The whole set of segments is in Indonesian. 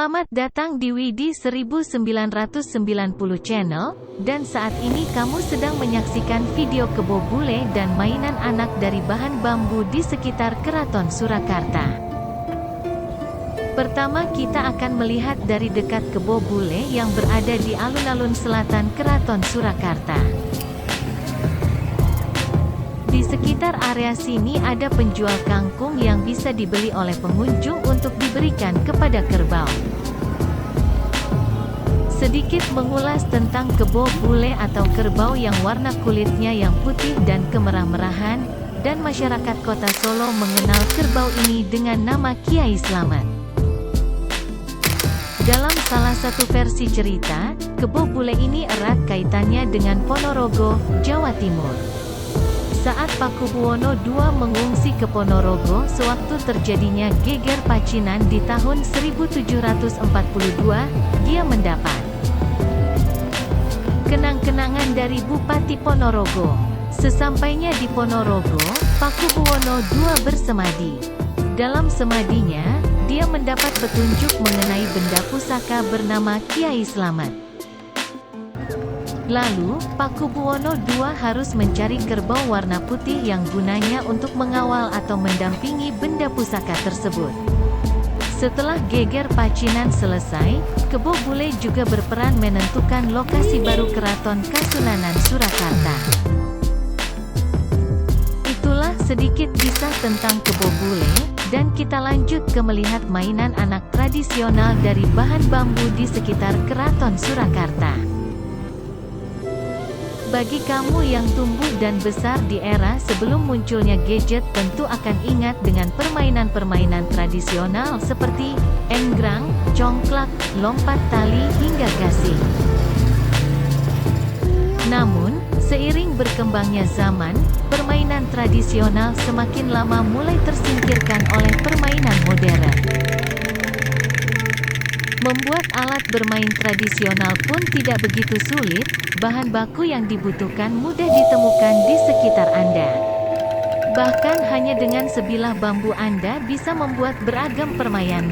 Selamat datang di Widi 1990 Channel, dan saat ini kamu sedang menyaksikan video kebo bule dan mainan anak dari bahan bambu di sekitar Keraton Surakarta. Pertama kita akan melihat dari dekat kebo bule yang berada di alun-alun selatan Keraton Surakarta. Di sekitar area sini ada penjual kangkung yang bisa dibeli oleh pengunjung untuk diberikan kepada kerbau. Sedikit mengulas tentang kebo bule atau kerbau yang warna kulitnya yang putih dan kemerah-merahan, dan masyarakat kota Solo mengenal kerbau ini dengan nama Kiai Slamet. Dalam salah satu versi cerita, kebo bule ini erat kaitannya dengan Ponorogo, Jawa Timur. Saat Pakubuwono II mengungsi ke Ponorogo sewaktu terjadinya geger Pacinan di tahun 1742, dia mendapat kenang-kenangan dari Bupati Ponorogo. Sesampainya di Ponorogo, Pakubuwono II bersemadi. Dalam semadinya, dia mendapat petunjuk mengenai benda pusaka bernama Kiai Slamet. Lalu, Pakubuwono II harus mencari kerbau warna putih yang gunanya untuk mengawal atau mendampingi benda pusaka tersebut. Setelah geger Pacinan selesai, kebo bule juga berperan menentukan lokasi baru Keraton Kasunanan Surakarta. Itulah sedikit kisah tentang kebo bule, dan kita lanjut ke melihat mainan anak tradisional dari bahan bambu di sekitar Keraton Surakarta. Bagi kamu yang tumbuh dan besar di era sebelum munculnya gadget tentu akan ingat dengan permainan-permainan tradisional seperti enggrang, congklak, lompat tali hingga gasing. Namun, seiring berkembangnya zaman, permainan tradisional semakin lama mulai tersingkirkan oleh permainan modern. Membuat alat bermain tradisional pun tidak begitu sulit, bahan baku yang dibutuhkan mudah ditemukan di sekitar Anda. Bahkan hanya dengan sebilah bambu Anda bisa membuat beragam permainan.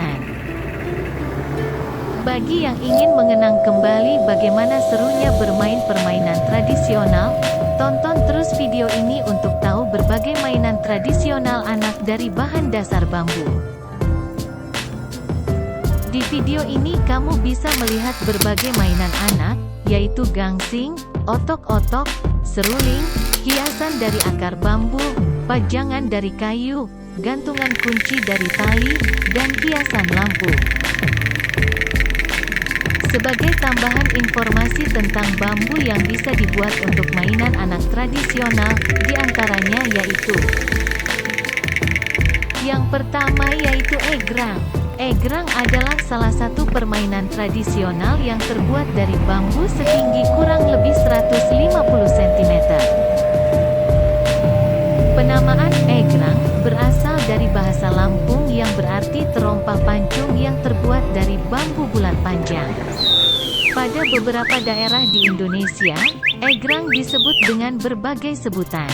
Bagi yang ingin mengenang kembali bagaimana serunya bermain permainan tradisional, tonton terus video ini untuk tahu berbagai mainan tradisional anak dari bahan dasar bambu. Di video ini kamu bisa melihat berbagai mainan anak, yaitu gangsing, otok-otok, seruling, hiasan dari akar bambu, pajangan dari kayu, gantungan kunci dari tali, dan hiasan lampu. Sebagai tambahan informasi tentang bambu yang bisa dibuat untuk mainan anak tradisional, diantaranya yaitu: yang pertama yaitu egrang. Egrang adalah salah satu permainan tradisional yang terbuat dari bambu setinggi kurang lebih 150 cm. Penamaan egrang berasal dari bahasa Lampung yang berarti terompah pancung yang terbuat dari bambu bulat panjang. Pada beberapa daerah di Indonesia, egrang disebut dengan berbagai sebutan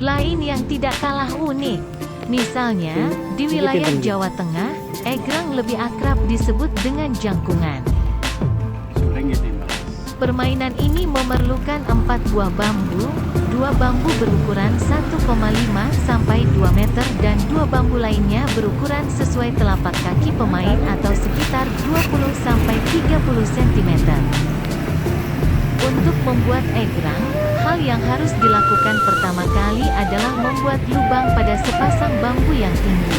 lain yang tidak kalah unik. Misalnya, di wilayah Jawa Tengah, egrang lebih akrab disebut dengan jangkungan. Permainan ini memerlukan 4 buah bambu, 2 bambu berukuran 1,5 sampai 2 meter dan 2 bambu lainnya berukuran sesuai telapak kaki pemain atau sekitar 20 sampai 30 cm. Untuk membuat egrang, hal yang harus dilakukan pertama kali adalah membuat lubang pada sepasang bambu yang tinggi.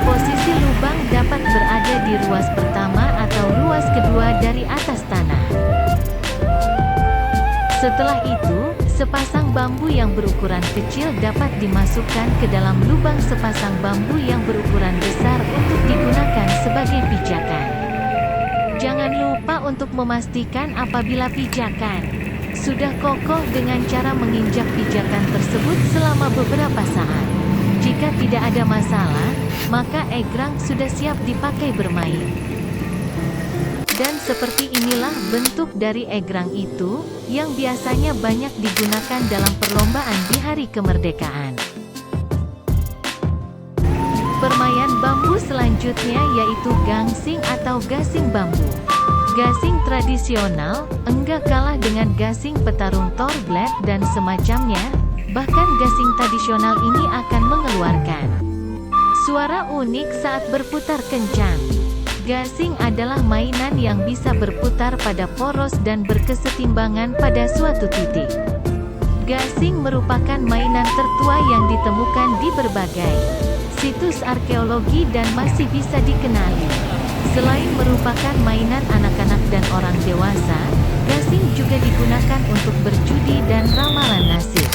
Posisi lubang dapat berada di ruas pertama atau ruas kedua dari atas tanah. Setelah itu, sepasang bambu yang berukuran kecil dapat dimasukkan ke dalam lubang sepasang bambu yang berukuran besar untuk digunakan sebagai pijakan. Jangan lupa untuk memastikan apabila pijakan sudah kokoh dengan cara menginjak pijakan tersebut selama beberapa saat. Jika tidak ada masalah, maka egrang sudah siap dipakai bermain. Dan seperti inilah bentuk dari egrang itu, yang biasanya banyak digunakan dalam perlombaan di hari kemerdekaan. Permainan bambu selanjutnya yaitu gangsing atau gasing bambu. Gasing tradisional, enggak kalah dengan gasing petarung torblad dan semacamnya, bahkan gasing tradisional ini akan mengeluarkan suara unik saat berputar kencang. Gasing adalah mainan yang bisa berputar pada poros dan berkesetimbangan pada suatu titik. Gasing merupakan mainan tertua yang ditemukan di berbagai situs arkeologi dan masih bisa dikenali. Selain merupakan mainan anak-anak dan orang dewasa, gasing juga digunakan untuk berjudi dan ramalan nasib.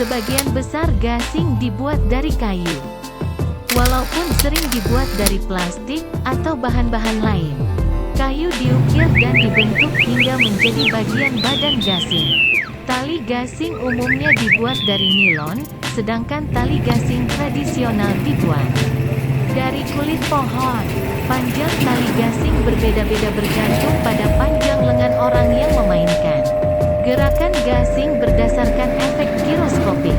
Sebagian besar gasing dibuat dari kayu, walaupun sering dibuat dari plastik atau bahan-bahan lain. Kayu diukir dan dibentuk hingga menjadi bagian badan gasing. Tali gasing umumnya dibuat dari nilon, sedangkan tali gasing tradisional dibuat dari kulit pohon. Panjang tali gasing berbeda-beda bergantung pada panjang lengan orang yang memainkan. Gerakan gasing berdasarkan efek giroskopik.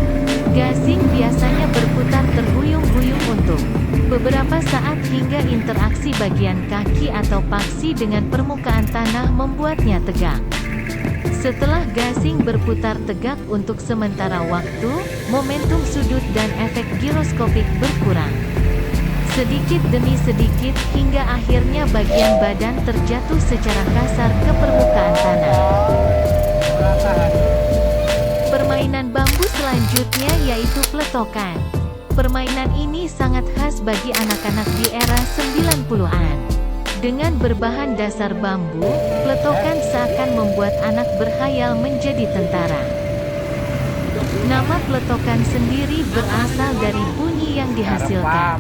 Gasing biasanya berputar terhuyung-huyung untuk beberapa saat hingga interaksi bagian kaki atau paksi dengan permukaan tanah membuatnya tegak. Setelah gasing berputar tegak untuk sementara waktu, momentum sudut dan efek giroskopik berkurang sedikit demi sedikit hingga akhirnya bagian badan terjatuh secara kasar ke permukaan tanah. Permainan bambu selanjutnya yaitu pletokan. Permainan ini sangat khas bagi anak-anak di era 90-an. Dengan berbahan dasar bambu, pletokan seakan membuat anak berkhayal menjadi tentara. Nama pletokan sendiri berasal dari bunyi yang dihasilkan.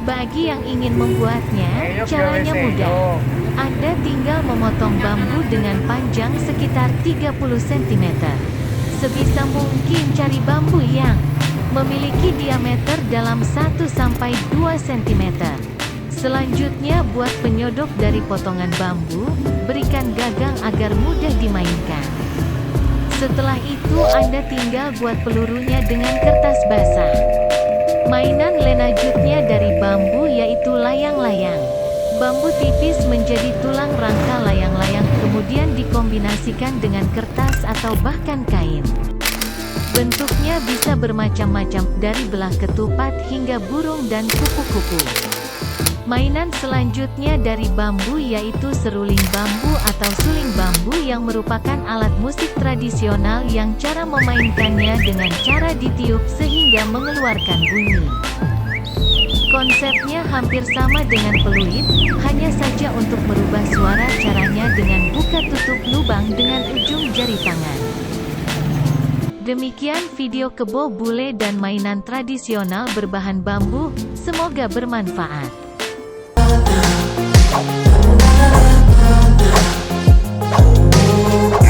Bagi yang ingin membuatnya, caranya mudah. Anda tinggal memotong bambu dengan panjang sekitar 30 cm. Sebisa mungkin cari bambu yang memiliki diameter dalam 1-2 cm. Selanjutnya buat penyodok dari potongan bambu, berikan gagang agar mudah dimainkan. Setelah itu Anda tinggal buat pelurunya dengan kertas basah. Mainan selanjutnya dari bambu yaitu layang-layang. Bambu tipis menjadi tulang rangka layang-layang kemudian dikombinasikan dengan kertas atau bahkan kain. Bentuknya bisa bermacam-macam dari belah ketupat hingga burung dan kupu-kupu. Mainan selanjutnya dari bambu yaitu seruling bambu atau suling bambu yang merupakan alat musik tradisional yang cara memainkannya dengan cara ditiup sehingga mengeluarkan bunyi. Konsepnya hampir sama dengan peluit, hanya saja untuk merubah suara caranya dengan buka tutup lubang dengan ujung jari tangan. Demikian video kebo bule dan mainan tradisional berbahan bambu, semoga bermanfaat. Oh,